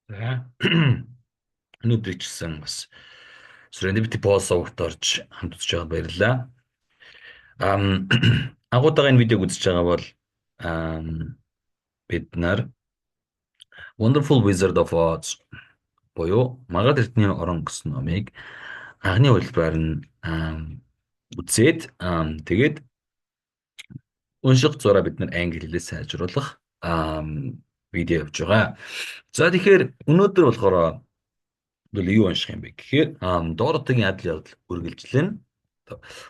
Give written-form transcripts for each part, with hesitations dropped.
За. Өнөөдөр ичсэн бас Serendipity Pulse сувагт орж хамт үзэж байгаад баярлалаа. Агуулга энэ видеог үзэж байгаа бол бид нар Wonderful Wizard of Oz буюу Магад эртний орон гэсэн номыг анхны хувилбараар нь үзээд тэгээд унших зураа бид нар англи хэлээр сайжруулах видео явж байгаа. За тэгэхээр өнөөдөр болохоор юу унших юм бэ гэхээр Доротигийн адал явдал үргэлжлэн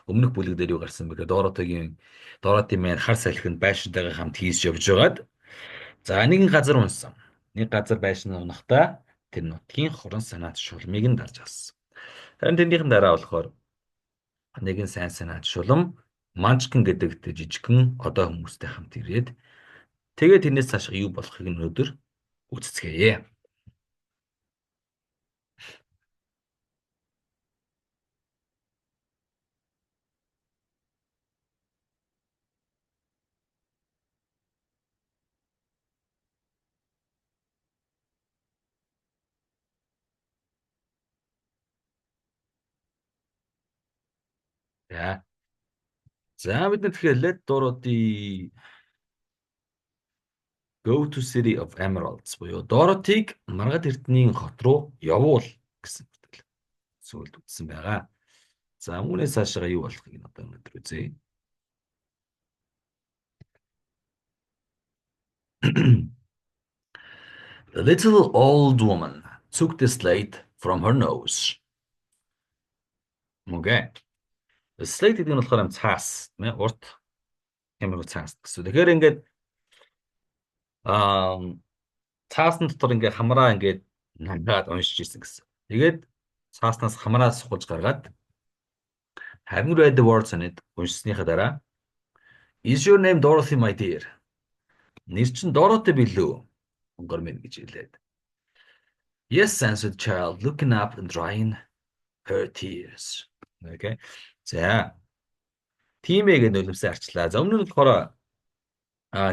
өмнөх бүлэг дээр юу гарсан бэ гэхээр Доротийн маань хар салхинд байшинтайгаа хамт хийсч явж байгаад за нэгэн газар унсан. Нэг газар байшин унахдаа тэр нутгийн хорон санаат шулмыг нь дарж алсан. Харин тэрнийхэн дараа болохоор нэгэн сайн санаат шулам Манчкин гэдэг жижигхэн одоо хүмүүстэй хамт ирээд тэгээд тэрнээс цааш юу болохыг нь өнөөдөр үздцгээе. За бид тэгэхээр Let Dorothy Go to City of Emeralds буюу Dorothy-г Маргад эрдэнийн хот руу явуул гэсэн бүтгэл зөвлөлд үтсэн байгаа. За үүнээс цаашаа юу болохыг нь одоо өнөөдөр үзье. The little old woman took the slate from her nose. Okay. The slate гэдэг нь болохоор цаас, урт ямар цаас гэсэн. Тэгэхээр ингээд цаасны дотор ингээд хамраа ингээд нангаад уншиж ирсэн гэсэн. Тэгээд цааснаас хамраа сухаж гаргаад have you read the words on it уншсныхаа дараа Is your name Dorothy my dear? Нэр чинь Dorothy билүү? Онгор минь гэж хэлээд. Yes, answered the child, looking up and drying her tears. Okay. За. Тимээг нөлөөсөө арчлаа. За өмнө нь болохоор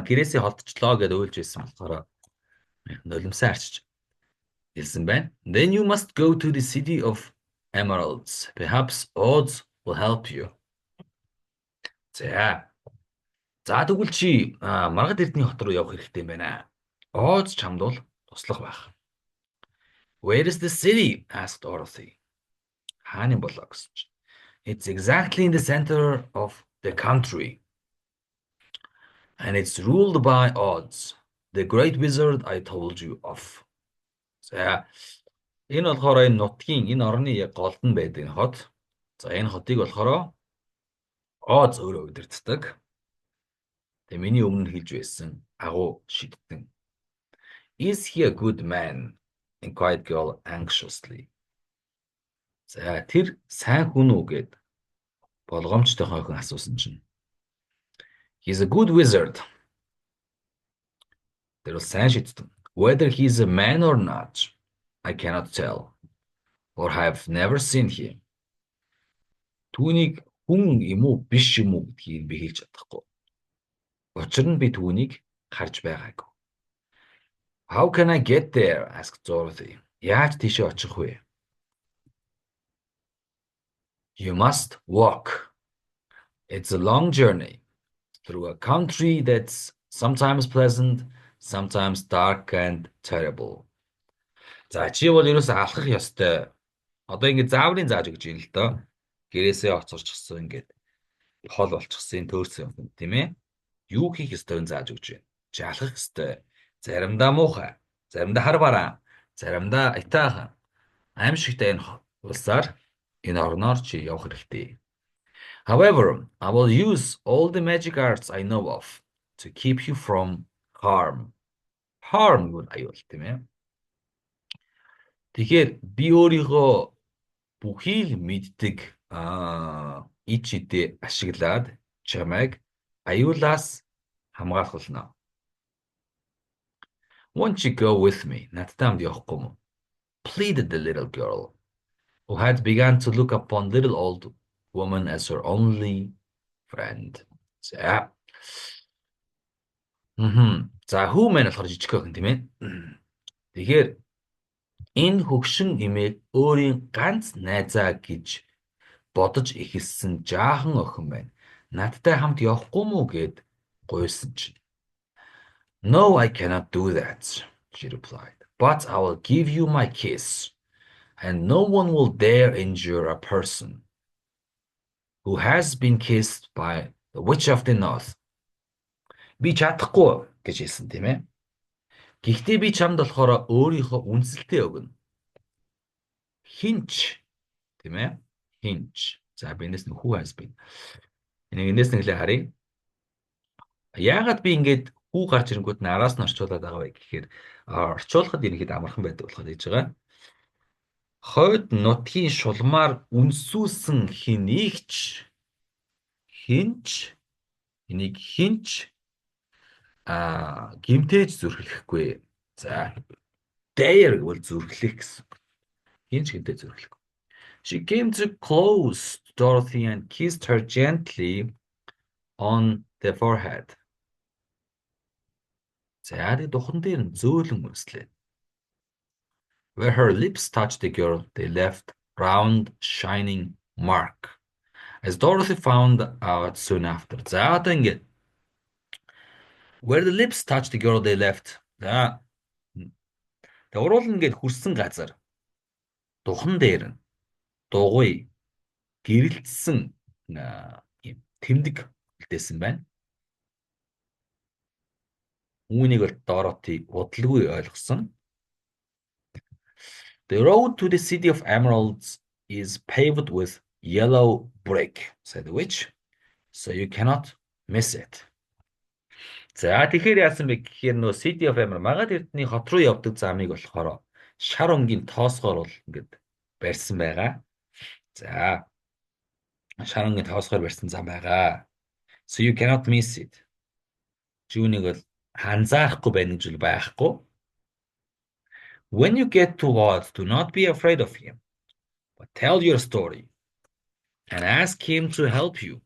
гэрээсээ холдчихлоо гэдээ уйлж байсан болохоор нулимсаа арчиж хэлсэн байна. Then you must go to the city of emeralds. Perhaps Oz will help you. За. За тэгвэл чи Маргад эрдний хот руу явах хэрэгтэй юм байна. Oz чамд бол туслах байх. Where is the city? Asked Dorothy. Хааны болоо гэсэн чинь. It's exactly in the center of the country. And it's ruled by Oz, the great wizard I told you of. За энэ болохоор энэ нутгийн энэ орны яг голд нь байдаг хот. За энэ хотыг болохоор Oz өөрөө удирддаг. Тэгээ миний өмнө хэлж байсан агуу шидтэн. Is he a good man? Inquired girl anxiously. За тэр сайн хүн үү гэд болгоомжтой хойхон асуусан чинь. He's a good wizard. Тэр бол сайн шидтэн. Whether he's a man or not, I cannot tell. Or have never seen him. Түүнийг хүн юм уу биш юм уу гэдгийг би хэлж чадахгүй. Учир нь би түүнийг харж байгаагүй. How can I get there? Asked Dorothy. Яаж тийшээ очих вэ? You must walk. It's a long journey through a country that's sometimes pleasant, sometimes dark and terrible. За чи бол ерөөсөө алхах ёстой. Одоо ингэ зааврын зааж өгч юм л доо. Гэрээсээ оцорчихсан ингээд хол болчихсон төөрсөн юм тийм ээ. Юу хийх ёстой вэ зааж өгч байна. Чи алхах ёстой. Заримдаа муухай, заримдаа хар бараан, заримдаа айтаахан. Аимшигтай энэ улсаар энэ орноор чи явах хэрэгтэй. However, I will use all the magic arts I know of to keep you from harm. Harm гэвэл аюул тийм ээ. Тэгэхээр би өөрийгөө бүхий л мэддэг ид шидэ ашиглаад чамайг аюулаас хамгаалах. Won't you go with me? Надтай хамт явахгүй мó? Pleaded the little girl, who had begun to look upon little old woman as her only friend. За. За хүү мэн болохоор жижиг охин тийм ээ. Тэгэхээр Энэ хөгшин эмээг өөрийн ганц найзаа гэж бодож эхэлсэн жаахан охин байна. Надтай хамт явахгүй мүү гэд гуйсан чинь. No, I cannot do that, she replied. But I will give you my kiss, and no one will dare injure a person who has been kissed by the witch of the north. Би чадахгүй гэж хэлсэн тийм ээ. Гэхдээ би чамд болохоор өөрийнхөө үнсэлтээ өгнө. Хинч тийм ээ. Хинч. За би энэс нь who has been. Энэс нь нэлээ харъя. Яагаад би ингээд хүү гарч ирэнгүүт нь араас нь орчуулад байгаа вэ гэхээр орчуулахад ерөнхийдөө амархан байдаг болохоор гэж байгаа. Хойд нутгийн шулмаар үнсүүлсэн хинч энийг хинч гимтээж зүрхлэхгүй. За dare гэвэл зүрхлэх гэсэн. Хинч гимтээж зүрхлэх. She came too close to Dorothy and kissed her gently on the forehead. За духан дээр нь зөөлөн үнслээ. Where her lips touched the girl, they left round shining mark. As Dorothy found out soon after. За одоо ингээд where the lips touched the girl, they left. За уруул ингээд хүрсэн газар духан дээр нь дугуй гэрэлтсэн юм тэмдэг үлдээсэн байна. Үүнийг бол Dorothy удалгүй ойлгосон. The road to the city of emeralds is paved with yellow brick, said the witch, so you cannot miss it. За тэгэхээр яасан бэ гэхээр нөө City of Emerald Магад Эрдэнэ хот руу явдаг замыг болохоор шар өнгийн тоосгоор бол ингээд барьсан байгаа. За шар өнгийн тоосгоор барьсан зам байгаа. So you cannot miss it. Жүүнийг бол анзаарахгүй байна гэж байхгүй. When you get to Oz, do not be afraid of him, but tell your story and ask him to help you.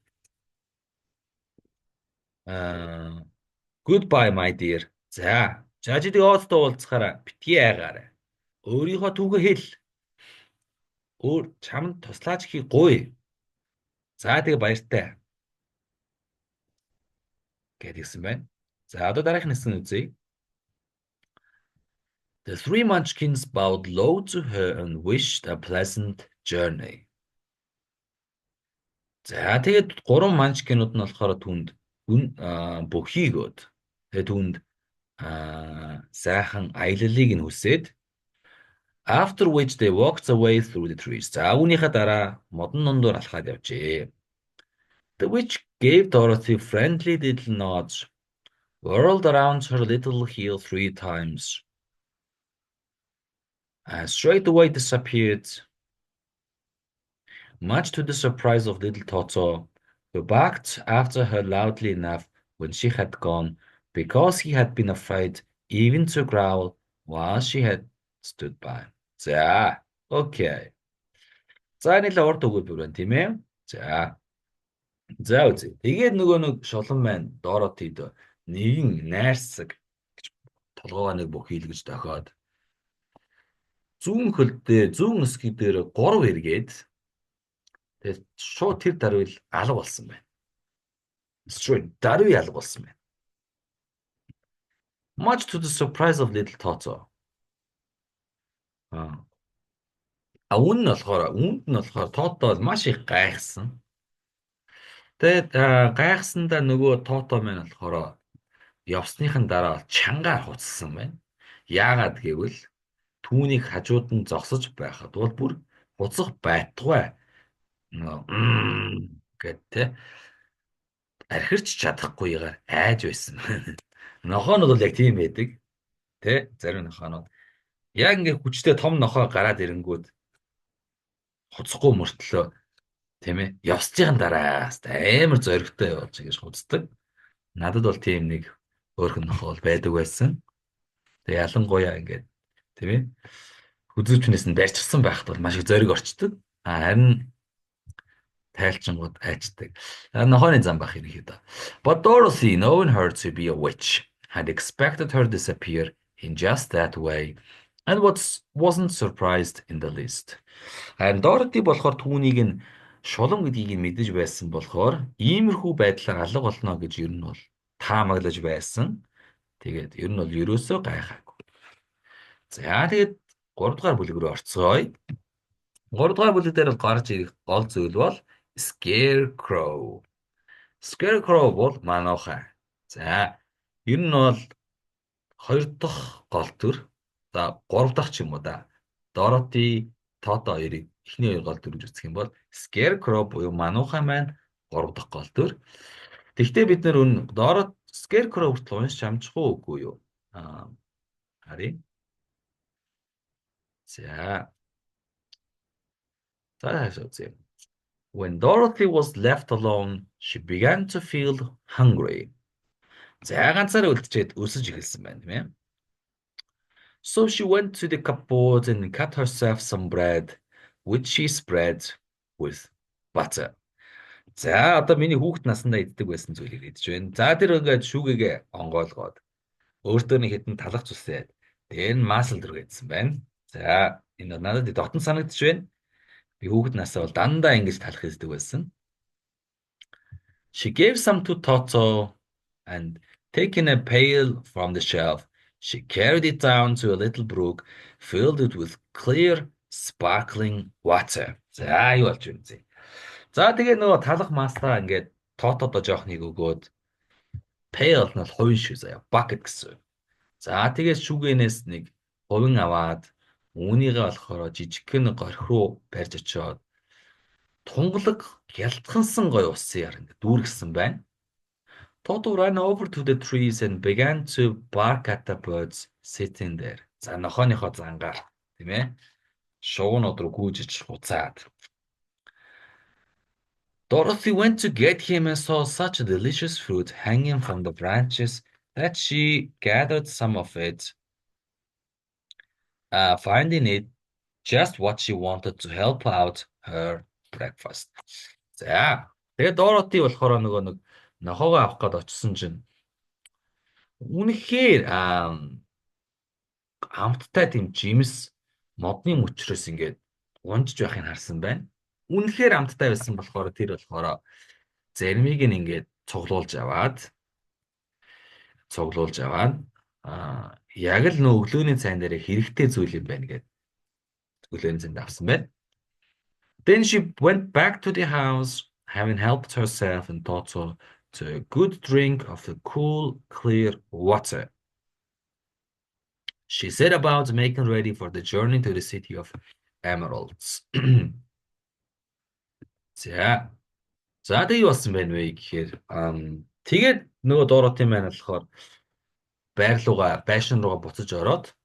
Goodbye, my dear. За жижиг Озтой уулзахаараа битгий айгаарай. Өөрийнхөө түүхээ хэл. Чамд туслаач хий гуй. За тэгээ баяртай. Гэдгийгсэн байна. За одоо дараагийн хэсэг үзье. The three munchkins bowed low to her and wished a pleasant journey. За тэгээд гурван манчкинууд нь болохоор түнд бүхийг өд. Тэгээд түнд сайхан аяллалыг нь хүсээд after which they walked away through the trees. За үүнийхээ дараа модон нондор алхаад явжээ. The witch gave Dorothy friendly little nods, whirled around her little heel 3 times, and straight away disappeared, much to the surprise of little Toto, who barked after her loudly enough when she had gone, because he had been afraid even to growl while she had stood by. За, окей. За нэлээ урт өгүүлбэр байна тийм ээ. За үзье. Тэгээд нөгөө нэг шулан маань Dorothy-д нэгэн найрсаг гэж толгоогоо нэг бүх хийлгэж дохиод зүүн хөлдөө зүүн өсгий дээр 3 эргээд тэгээд шууд тэр даруйл алга болсон байна. Шууд даруй алга болсон байна. Much to the surprise of little Toto. Үүнд нь болохоор Тото маш их гайхсан. Тэгээд гайхсандаа нөгөө Тото маань болохоор явсныхан дараа чангаар хуцсан байна. Яагаад гэвэл түүнийг хажууд нь зогсож байхад бол бүр хуцах байтугай гэдэг архирч чадахгүйгээр айж байсан. Нохоонод бол яг тийм байдаг. Тэ зарим нохоонод яг ингээ хүчтэй том нохоо гараад ирэнгүүт хуцахгүй мөртлөө тийм ээ явсчихын дараа амар зоригтой явж ингэж хуцдаг. Надад бол тийм нэг өөрхөн нохоо байдаг байсан. Тэгээ ялангуяа ингээд тийм ээ хүзүүчнээс нь барьчихсан байхад бол маш их зориг орчдөг. Харин тайлчингууд айчдаг. Нохооны зам бах ерөнхийдөө. But Dorothy, knowing her to be a witch, had expected her to disappear in just that way and wasn't surprised in the least. Харин Dorothy болохоор түүнийг нь шулам гэдгийг нь мэдэж байсан болохоор иймэрхүү байдлаар алга болно гэж ер нь бол таамаглаж байсан. Тэгээд ер нь бол ерөөсөө гайхаагүй. За тэгээд 3 дугаар бүлэг рүү орцгоё. 3 дугаар бүлэг дээр бол гарч ирэх гол зүйл бол Scarecrow. Scarecrow бол манайхаа. За ер нь бол хоёр дахь гол төр. За гурав дахь ч юм уу да. Dorothy, Toto хоёрыг эхний хоёр гол төр гэж үзэх юм бол Scarecrow буюу манайхаа маань гурав дахь гол төр. Тэгвэл бид нэр Dorothy Scarecrow хүртэл уншиж амжихгүй үгүй юу? Харъя. За. За хаашаа. When Dorothy was left alone, she began to feel hungry. За ганцаараа үлдчихэд өсөж эхэлсэн байна, тийм ээ. So she went to the cupboard and cut herself some bread, which she spread with butter. За одоо миний хүүхэд насандаа иддэг байсан зүйлийг идэж байна. За тэр ингээд шүүгээгээ онгойлгоод өөртөө нэг хэдэн талах цусээд тэгээ нь масл дөрөв гэдсэн байна. За энэ надад дотн санагдчих байна. Би хүүхэд насаа бол дандаа ингэж талах хийдэг байсан. She gave some to Toto and taking a pail from the shelf, she carried it down to a little brook, filled it with clear, sparkling water. За юу болж байна зэ. За тэгээ нөгөө талах маслаа ингээд Тотодо жоохныг өгөөд pail нь бол хувин шүү заяа. Bucket гэсэн. За тэгээ шүүгэнээс нэг хувин аваад үүнийгээ болохоор жижигхэн горх руу барьж очиод тунгалаг хялтхансан гоё усын яар ингээд дүүргэсэн байна. Toto ran over to the trees and began to bark at the birds sitting there. За нохооныхоо зангаар тийм ээ. Шуунууд руу гүйжиж хуцаад. Dorothy went to get him and saw such delicious fruit hanging from the branches that she gathered some of it, finding it just what she wanted to help out her breakfast. За тэгээд Dorothy болохоор нөгөө нэг нохоогоо авах гээд очсон чинь үнэхээр амттай тийм жимс модны мөчрөөс ингээд унжиж байхыг харсан байна. Үнэхээр амттай байсан болохоор тэр болохоор заримыг нь ингээд цуглуулж аваад яг л нөө өглөөний цайн дээр хэрэгтэй зүйл юм байна гэд өглөөний цайнд авсан байна. Then she went back to the house, having helped herself and Toto to a good drink of the cool, clear water. She set about making ready for the journey to the city of emeralds. За тэгээ болсон байна вэ гэхээр тэгээд нөгөө Dorothy маань болохоор байшин руугаа буцаж ороод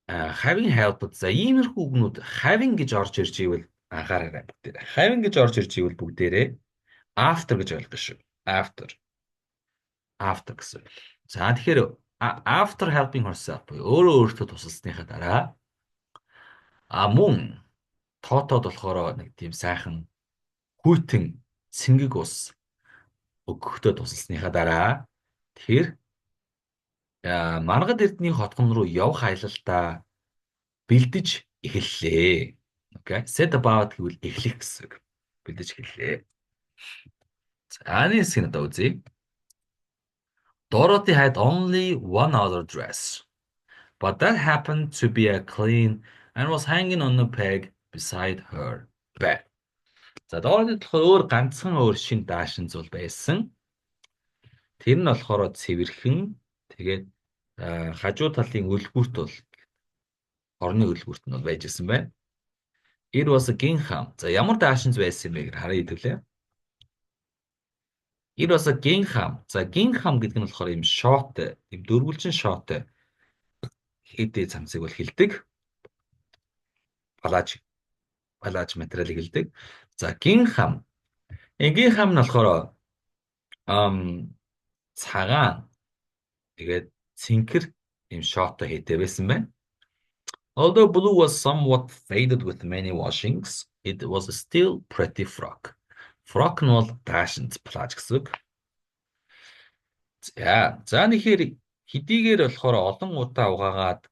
having helped за иймэрхүү үгнүүд having гэж орж ирж ивэл анхаараарай бүгдээрээ. Having гэж орж ирж ивэл бүгдээрээ after гэж ойлгох шүү. After гэсэн. За тэгэхээр after helping herself өөртөө тусалсныхаа дараа мөн Тотод болохоор нэг тийм сайхан хүйтэн цэнгэг ус өгөхдөө тусалсныхаа дараа тэр Маргад Эрдэнэ хотгон руу явах аялалдаа бэлдэж эхэллээ. Okay. Set about гэвэл эхлэх гэсэн үг. Бэлдэж эхэллээ. За энэ хэсгийг надад үзье. Dorothy had only one other dress, but that happened to be a clean and was hanging on a peg beside her bed. За Dorothy өөр ганцхан өөр шин даашин зүйл байсан. Тэр нь болохоор цэвэрхэн тэгээд хажуу талын өлгүүрт бол орны өлгүүрт нь бол байж исэн байна. It was a gingham. За ямар даашинз байсан юм бэ гэж харъя хэвлээ. It was a gingham. За gingham гэдэг нь болохоор юм шот, юм дөрвөлжин шот хэдий цамцыг бол хилдэг. Палаж материалыг хилдэг. За gingham. Gingham нь болохоор цагаан тэгээд цэнхэр юм шоттой хийтэй байсан байна. Although blue was somewhat faded with many washings, it was still pretty frock. Frock нь бол даашинз плаж гэсэн үг. За нэхэр Хэдийгээр болохоор олон удаа угаагаад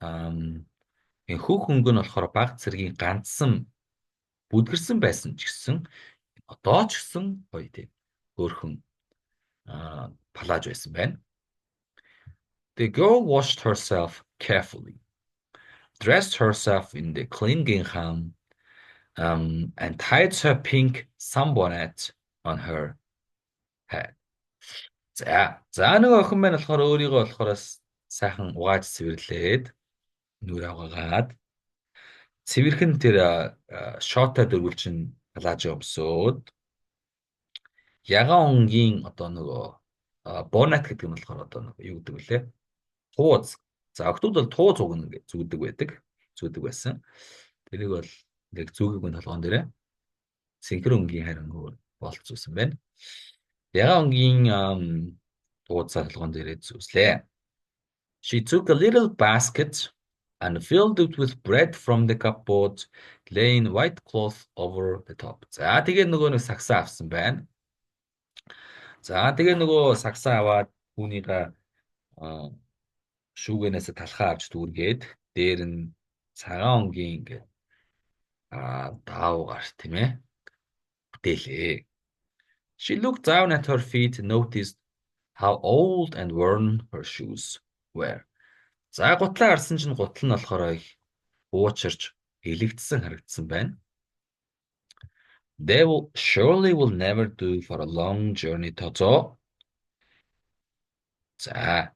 хөх хөнгө нь болохоор баг цэргийн ганцсан бүдгэрсэн байсан ч гэсэн одоо ч гэсэн гоё тийм хөөрхөн палаж байсан байна. The girl washed herself carefully, dressed herself in the clean gingham, and tied her pink sunbonnet on her head. За нэг охин маань болохоор өөрийгөө болохоор сайхан угааж цэвэрлээд нүрээ угаагаад цэвэрхэн тэр шортой дөрвөлжин плажо өмсөөд ягаан өнгийн одоо нөгөө бонет гэдэг нь болохоор одоо нөгөө юу гэдэг вүлээ? Тууз. За октод бол тууз угна гэж зүгдэг байдаг. Зүгдэг байсан. Тэрийг бол яг зүгэгний толгоон дээрээ синхро өнгийн харин болцсон байна. Ягаан өнгийн тууцаа толгоон дээрээ зүслээ. She took a little basket and filled it with bread from the cupboard, laying white cloth over the top. За тэгээ нөгөө нэг сагсаа авсан байна. За тэгээ нөгөө сагсаа аваад түүнийгээ шүүгэнээс талхаа авч дүүргээд дээр нь цагаан өнгийн ингээд даавгаар тийм ээ бүтээлээ. She looked down at her feet and noticed how old and worn her shoes were. За гутлаа харсан чинь гутал нь болохоор их уучирч элэгдсэн харагдсан байна. They will surely will never do for a long journey Toto. За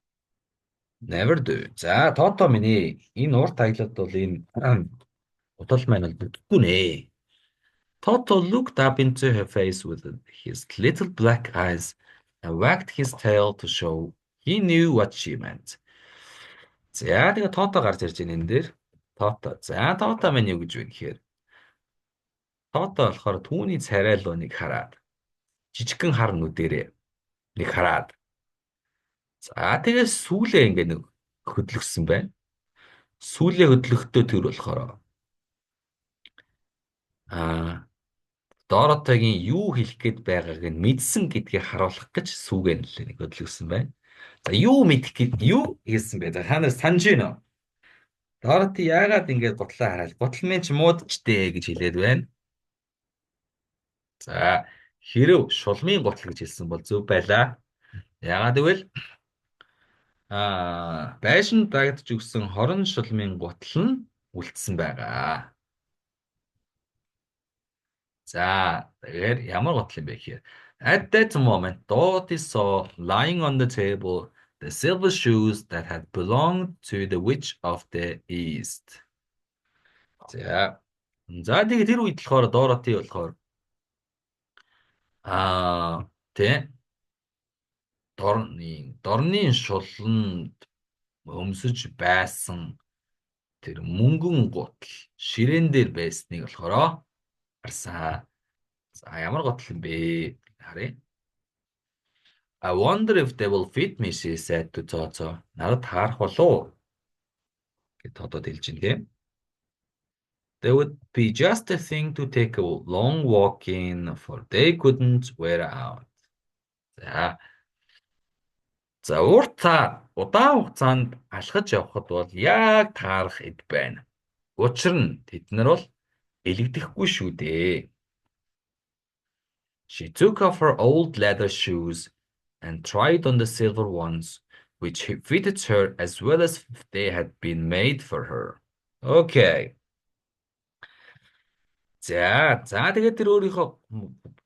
never do. За Тото миний энэ урт аялалд бол энэ гутал маань бол бүтдэггүй нэ. Toto looked up into her face with his little black eyes and wagged his tail to show he knew what she meant. За тэгээ Тото гарч ирж байна энэ дээр. Тото. За Тото маань юу гэж вэ гэхээр Тото болохоор түүний царайлуу нэг хараад жижигхэн хар нүдэрээ нэг хараад за тэгээ сүүлээ ингээ нэг хөдлөсөн байна. Сүүлээ хөдлөхдөө тэр болохоор Доротогийн юу хэлэх гээд байгааг нь мэдсэн гэдгийг харуулах гэж сүүгээ нэг хөдлөсөн байна. За юу мэдэх гээд юу хийсэн бэ? Та нар санаж байна уу? Дороти яагаад ингэж гутлаа хараад гутал минь ч муудчтэй гэж хэлээд байна. За хэрв шулмын гутал гэж хэлсэн бол зөв байлаа. Яагаад гэвэл байшин дагдж өгсөн хорон шулмын гутал нь үлдсэн байгаа. За тэгэхээр ямар гутал юм бэ гэхээр at that moment Dorothy saw lying on the table the silver shoes that had belonged to the witch of the east. За тэгээ тэр үед болохоор Dorothy болохоор тэ дорны шуланд өмсөж байсан тэр мөнгөн гутал ширээн дээр байсныг болохоор харсан. За ямар гутал юм бэ? Харъя. I wonder if they will fit me, she said to Toto. Надад таарах болов гэж Тотод хэлж ин тийм. They would be just a thing to take a long walk in, for they couldn't wear out. За удаан хугацаанд алхаж явхад бол яг таарах эд байна. Учир нь тэд нар бол элэгдэхгүй шүү дээ. She took off her old leather shoes and tried on the silver ones, which fitted her as well as if they had been made for her. Okay. За тэгээд тэр өөрийнхөө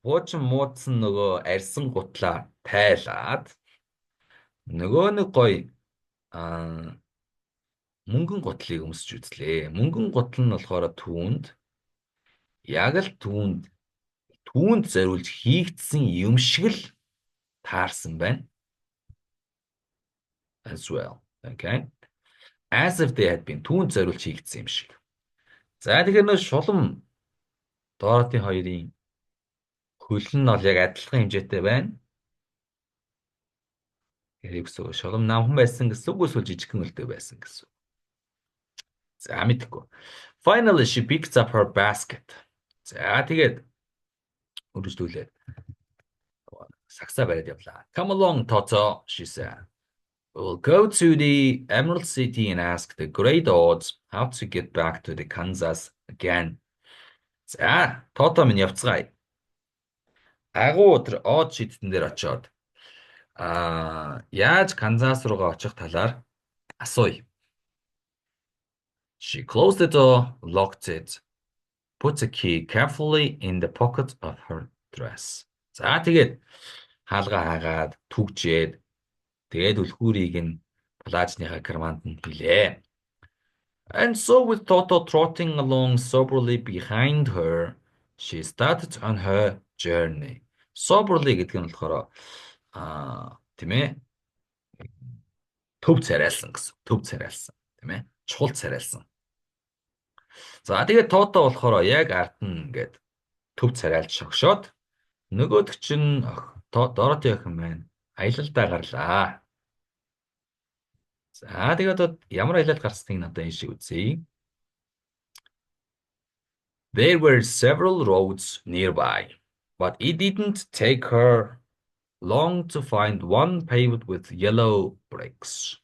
буучин муудсан нөгөө арьсан гутлаа тайлаад нөгөө нэг гоё мөнгөн гутлыг өмсөж үзлээ. Мөнгөн гутал нь болохоор түүнд яг л түүнд зориулж хийгдсэн юм шиг л таарсан байна. As well. Okay. As if they had been түүнд зориулж хийгдсэн юм шиг. За тэгэхээр нөө шулам Дороти хоёрын хөл нь бол яг адилхан хэмжээтэй байна. Хэрэг гэсэн шулам намхан байсан гэсэн үг эсвэл жижигхэн хөлтэй байсан гэсэн. За мэдхгүй. Finally she picked up her basket. За тэгээд үргэлжлүүлээд сагсаа бариад явлаа. Come along, Toto, she said. We'll go to the Emerald City and ask the great odds how to get back to the Kansas again. За, Тото минь явцгаая. Агуу өдөр Од шийдтэн дээр очиод яаж Канзас руугаа очих талаар асууя. She closed the door, locked it, put the key carefully in the pocket of her dress. За тэгээд хаалгаа хаагаад түгжээд тэгээд үлгүүрийг нь плажныхаа карманд нь хийлээ. And so with Toto trotting along soberly behind her, she started on her journey. Soberly гэдэг нь болохоор тийм ээ төв царайлсан гэсэн. Төв царайлсан тийм ээ чухал царайлсан. За тэгээд Тото болохоор яг ард нь ингээд төв царайлж шогшоод нөгөөдөг чинь Дороти охин байна. Аялалдаа гарлаа. За тэгээд одоо ямар аялал гарсныг надад энэ шиг үзье. There were several roads nearby, but it didn't take her long to find one paved with yellow bricks.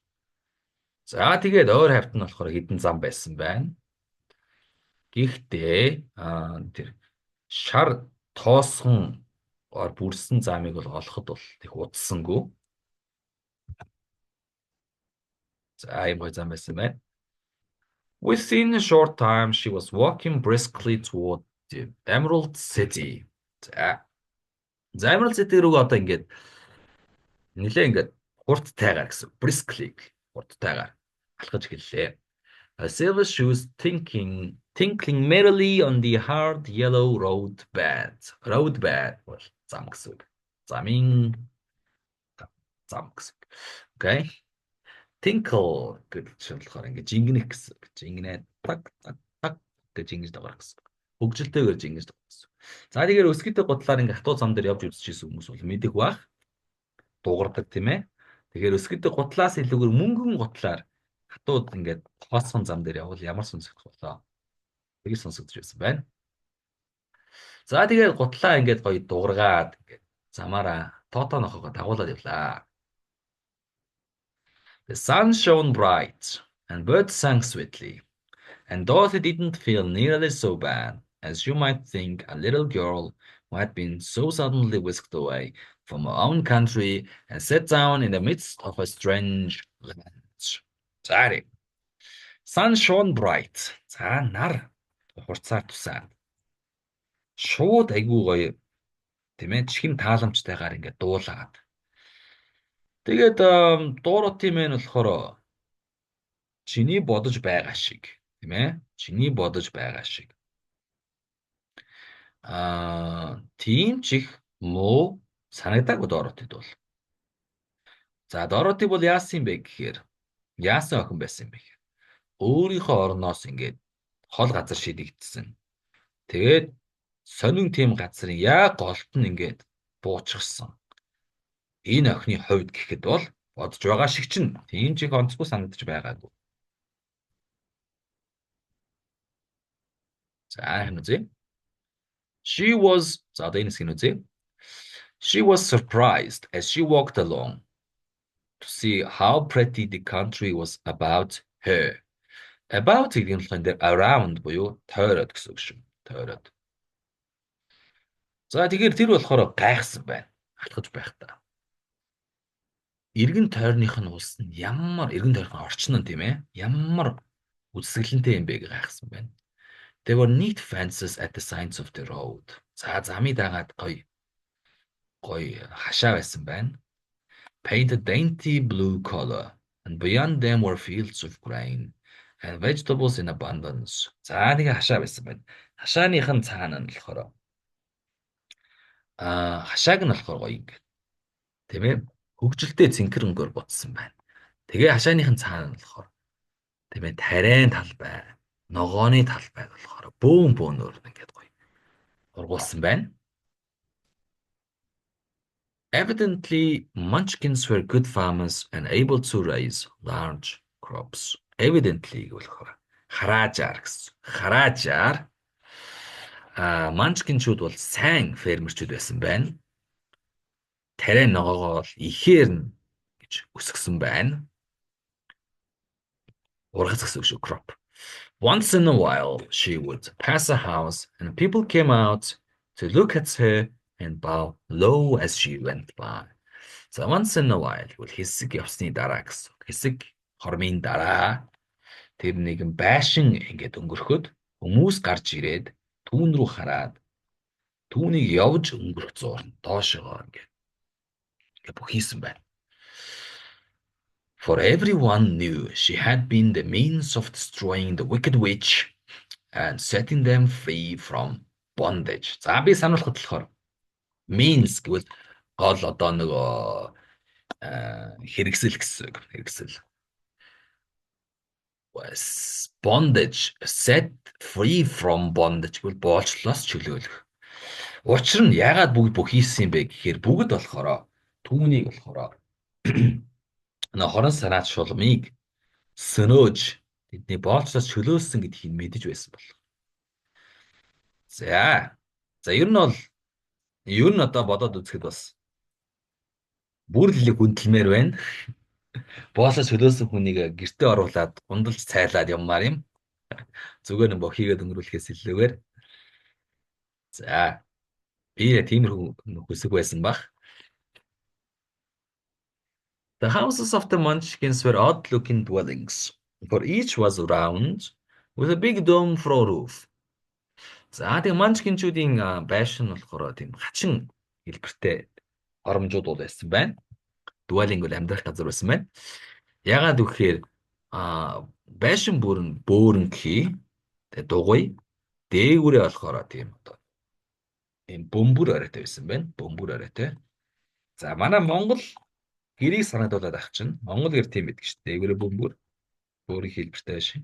За тэгээд өөр хавьт нь болохоор хідэн зам байсан байна. Гэхдээ тэр шар тоосхон бүрсэн замыг бол олоход бол их удсангүй. За ийм гой зам байсан байна. Within a short time, she was walking briskly toward the Emerald City. За Emerald City рүү одоо ингээд нэлээ ингээд хурдтайгаар гэсэн. Briskly хурдтайгаар алхаж гэлээ. Silver shoes tinkling merrily on the hard yellow road bed. Road bed бол зам гэсэн үг. Замын зам гэсэн үг. Okay. Tinkle гэдэг чинь болохоор ингээд жингнэх гэсэн. Жингнээ так так так гэж ингэж дагарах гэсэн. Хөгжилтэйгээр жингэж дагарах гэсэн. За тэгэхээр өсгийтэй гутлаар ингээд хатуу зам дээр явж үзчихсэн хүмүүс бол мэдэх бах. Дуурдаг тийм ээ. Тэгэхээр өсгийтэй гутлаас илүүгээр мөнгөн гутлаар хатууд ингээд тоосхон зам дээр явбал ямар сонсогдох болоо. Тэгж сонсогдож байсан байна. За тэгээд гутлаа ингээд гоё дуургаад ингээд замаараа Тото нохоогоо дагуулад явлаа. The sun shone bright, and birds sang sweetly, and Dorothy didn't feel nearly so bad as you might think a little girl who had been so suddenly whisked away from her own country and set down in the midst of a strange land. За, sun shone bright. За, нар хурцаар тусаад. Шууд айгүй гоё тийм ээ чихэн тааламжтайгаар ингээд дуулаад. Тэгээд Дороти мэн болохоор чиний бодож байгаа шиг тийм ээ чиний бодож байгаа шиг тийм ч их муу санагдаагүй Доротид бол. За Дороти бол яасан юм бэ гэхээр яасан охин байсан юм бэ гэхээр өөрийнхөө орноос ингээд хол газар шидэгдсэн. Тэгээд сонин тийм газрын яг голт нь ингээд буучирсан. Энэ охины хувьд гэхэд бол бодож байгаа шиг чинь тийм ч их онцгүй санагдаж байгаагүй. За энэ үзье. She was за одоо энэ хэсгийг үзье. She was surprised as she walked along to see how pretty the country was about her. About гэдэг нь болохоор энэ around буюу тойроод гэсэн үг шүү. Тойроод. За тэгэхээр тэр болохоор гайхсан байна. Алхаж байхдаа. Иргэн тойрных нь улс нь ямар иргэн тойрны орчин нь тийм ээ ямар үсгэлэнтэй юм бэ гэж гайхсан байна. There were neat fences at the sides of the road. За замыг дагаад гоё хашаа байсан байна. Painted dainty blue color and beyond them were fields of grain and vegetables in abundance. За нэг хашаа байсан байна. Хашааных нь цаана нь болохоор хашааг нь болохоор гоё ингээд тийм ээ хөгжилтэй цэнхэр өнгөөр ботсон байна. Тэгээ хашааных нь цаана нь болохоор тийм ээ тариан талбай, ногооны талбайг болохоор бөөн бөөнөөр ингээд гоё ургуулсан байна. Evidently, Munchkins were good farmers and able to raise large crops. Evidently болохоор хараажаар гэсэн. Хараажаар Munchkinчүүд бол сайн фермерчүүд байсан байна. Тариан ногоогоо ихээр нь гэж үсгсэн байна. Ургац гэсэн үг шүү, crop. Once in a while, she would pass a house, and people came out to look at her and bow low as she went by. За once in a while гэвэл хэсэг явсны дараа гэсэн. Хэсэг хормын дараа тэр нэгэн байшин ингээд өнгөрөхөд хүмүүс гарч ирээд түүн рүү хараад түүнийг явж өнгөрөх зуурн доошоо ингээд бүх хийсэн байна. For everyone knew she had been the means of destroying the wicked witch and setting them free from bondage. За би сануулхад болохоор means гэвэл гол одоо нөгөө хэрэгсэл гэсэн үг. Хэрэгсэл. Bondage, set free from bondage гэвэл боолчлоос чөлөөлөх. Учир нь яагаад бүгд бүх хийсэн юм бэ гэхээр бүгд болохоор түүнийг болохоор нөө хорон санаач шулмыг сөнөөж тэдний боолчлоос чөлөөлсөн гэдгийг мэдэж байсан бол. За. За ер нь одоо бодоод үзэхэд бас бүр л их хүндэлмээр байна. Боолчлоос чөлөөлсөн хүнийг гэртээ оруулаад гундалж цайлаад явмаар юм. Зүгээр нэг бохигээд өнгөрүүлэхээс илүүгээр. За. Би тиймэрхүү хүсэг байсан бах. The houses of the Munchkins were odd-looking dwellings, for each was round, with a big dome for a roof. За тэгээ Munchkin-чүүдийн байшин болохоор тийм хачин хэлбэртэй оромжууд байсан байна. Dwelling бол амьдрах газар байсан байна. Ягаад гэвэл байшин бүрэн бөөрөнхий тэгээ дугуй дээгүүрээ болохоор тийм одоо ийм бөмбөр оройтой байсан байна. Бөмбөр оройтой. За манай Монгол гэрийг санагдуулаад ах чинь Монгол гэр тийм байдаг шүү дээ. Дээгүүрээ бөмбөр өөрийн хэлбэртэй байшин.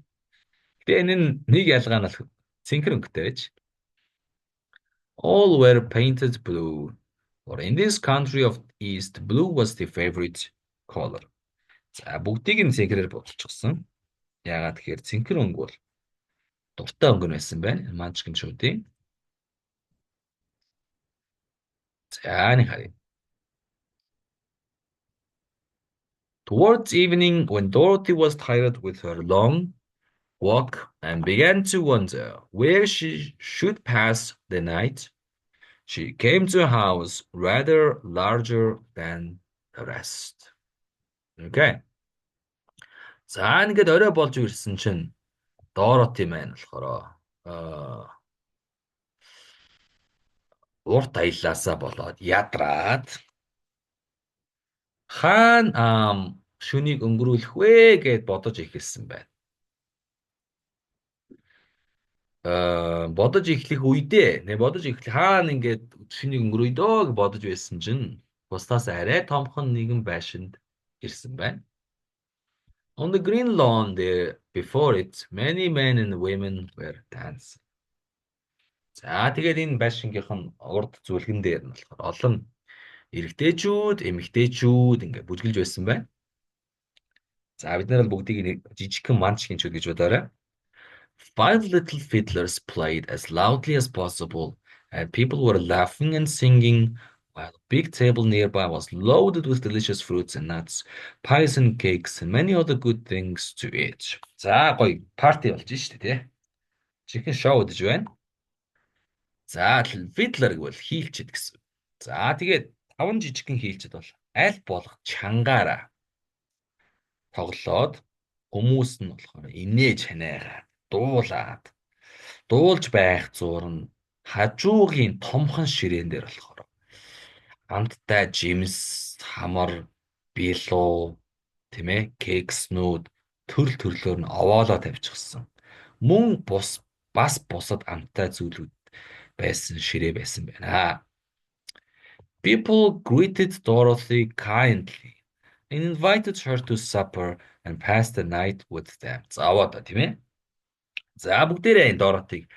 Гэтэ энэ нэг ялгаа нь цэнхэр өнгөтэй байж. All were painted blue. For in this country of East, blue was the favorite color. За бүгдийг нь цэнхрээр бодлчихсон. Яагаад тэгэхээр цэнхэр өнгө бол дуртай өнгө байсан байна. Munchkin шүүдийн. За нэг харъя. Towards evening, when Dorothy was tired with her long walk and began to wonder where she should pass the night, she came to a house rather larger than the rest. Okay. За ингээд орой болж ирсэн чинь Dorothy маань болохоор урт аяллаасаа болоод ядраад хаана шөнийг өнгөрүүлэх вэ гэд бодож эхэлсэн байна. Бодож эхлэх үедээ бодож эхлэх хаана ингээд шөнийг өнгөрөе дөө гэж бодож байсан чинь бусдаас арай томхон нэгэн байшинд ирсэн байна. On the green lawn there before it, many men and women were dancing. За тэгээд энэ байшингийнх нь урд зүлгэн дээр нь болохоор олон эрэгтэйчүүд, эмэгтэйчүүд ингээ бүжгэлж байсан байна. За бид нар бүгдийг жижигхэн Munchkin-чүүд гэж бодоорой. 5 little fiddlers played as loudly as possible, and people were laughing and singing, while a big table nearby was loaded with delicious fruits and nuts, pies and cakes, and many other good things to eat. За гоё парти болж штэ тий. Чихэн шоу гэж байна. За fiddler гэвэл хийлчэд гэсэн. За тэгээд 5 жижигхэн хийлчэд бол аль болох чангаараа тоглоод хүмүүс нь болохоор инээж ханаагаад дуулж байх зуурн хажуугийн томхон ширээн дээр болохоор хамттай жимс, хамар, билуу, тийм ээ, кекснүүд төрөл төрлөөр нь овоолоо тавьчихсан. Мөн бас бусад амттай зүйлүүд байсан ширээ байсан байна. People greeted Dorothy kindly and invited her to supper and passed the night with them. Заавал тийм ээ. За бүгдээрээ энэ Dorothy-г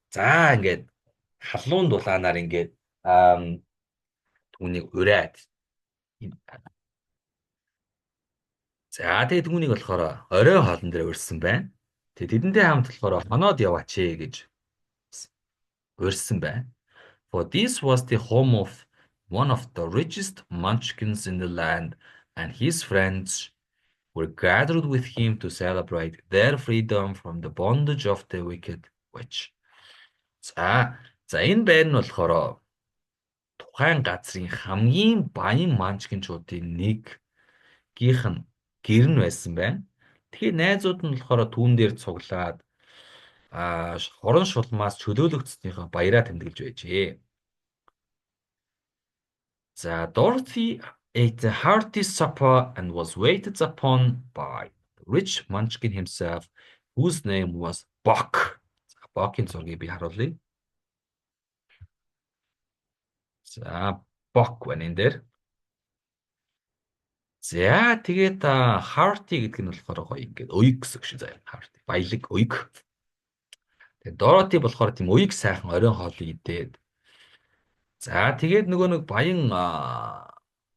за ингээд халуун дулаанаар ингээд түүнийг ураад. За тэгээд түүнийг болохоор орой хоолн дээр урьсан байна. Тэгээд тэдэнтэй хамт болохоор хоноод яваач гэж урьсан байна. For this was the home of one of the richest Munchkins in the land, and his friends were gathered with him to celebrate their freedom from the bondage of the wicked witch. За, энэ байр нь болохоор тухайн газрын хамгийн баян манчгинчуудын гийнх нь гэр нь байсан байна. Тэгэхээр найзууд нь болохоор түүн дээр цуглаад хорон шулмаас чөлөөлөгдсөнийхөө баяраа тэмдэглэж байжээ. За Dorothy ate a hearty supper and was waited upon by the rich munchkin himself, whose name was Buck. Buck-ийн зургийг би харуулъя. За Buck байна энэ дээр. За тэгээд hearty гэдэг нь болохоор гоё ингээд уяг гэсэн шиг заяа. Hearty баялаг уяг. Тэгээд Dorothy болохоор тийм уяг сайхан оройн хоолыг идээд. За тэгээд нөгөө нэг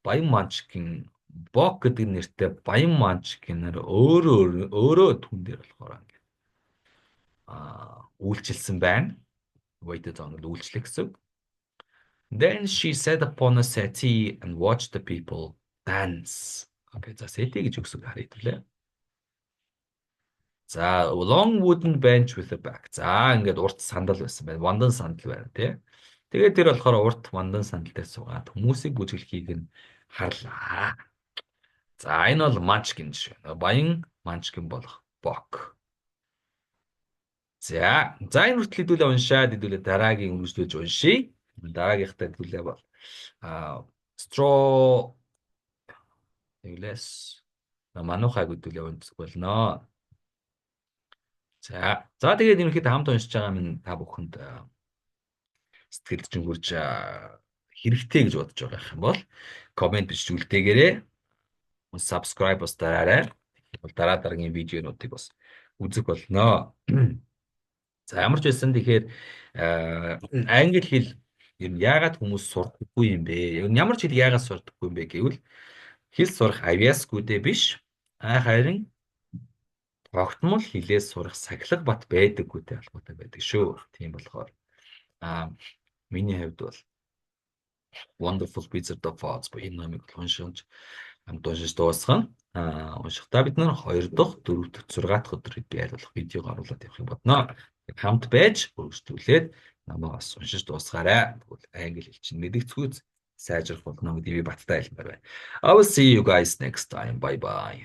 баян манчкин Бок гэдэг нэртэй баян манчкинээр өөрөө түн дээр болохоор ингээд үйлчилсэн байна. Waited on үйлчлэх гэсэн. Then she sat upon a settee and watched the people dance. Okay, за settee гэж өгсөг харъя төлөө. За long wooden bench with a back. За ингээд урт сандал байсан байна. Вандан сандал байна тий. Тэгээд тэр болохоор урт вандан сандал дээр суугаад хүмүүсийг бүжиглэхийг нь харлаа. За энэ бол Munchkin шүү. Баян Munchkin болох Bok. За энэ хүртэл хэдүүлээ уншаад хэдүүлээ дараагийн үргэлжлүүлж уншийе. Дараагийнхтай хэдүүлээ бол Straw Эглэс манухайг хэдүүлээ унших болно. За тэгээд ерөнхийдөө хамт уншиж байгаа минь та бүхэнд сэтгэлд чинь хүрч хэрэгтэй гэж бодож байгаа юм бол комент бичиж үлдээгээрэй. Subscribe бас дараарай. Бол дараагийн видеонуудыг бас үзэх болно. За ямар ч байсан тэгэхээр англи хэл ер нь яагаад хүмүүс сурдаггүй юм бэ? Ямар ч хэл яагаад сурдаггүй юм бэ гэвэл хэл сурах авьяасгүйдээ биш. Харин тогтмол хилээс сурах сахилга бат байдаггүйтэй холбоотой байдаг шүү. Тийм болохоор миний хувьд бол Wonderful Wizard of Oz энэ номыг уншиж хамт уншиж дуусгана. Уншихдаа бид нар 2 дахь, 4 дахь, 6 дахь өдрөд би аль болох видеог оруулаад явахыг бодно. Хамт байж үргэлжлүүлээд намайг бас уншиж дуусгаарай. Тэгвэл англи хэл чинь мэдгэцгүйц сайжрах болно гэдгийг би баттай хэлмээр байна. I will see you guys next time. Bye bye.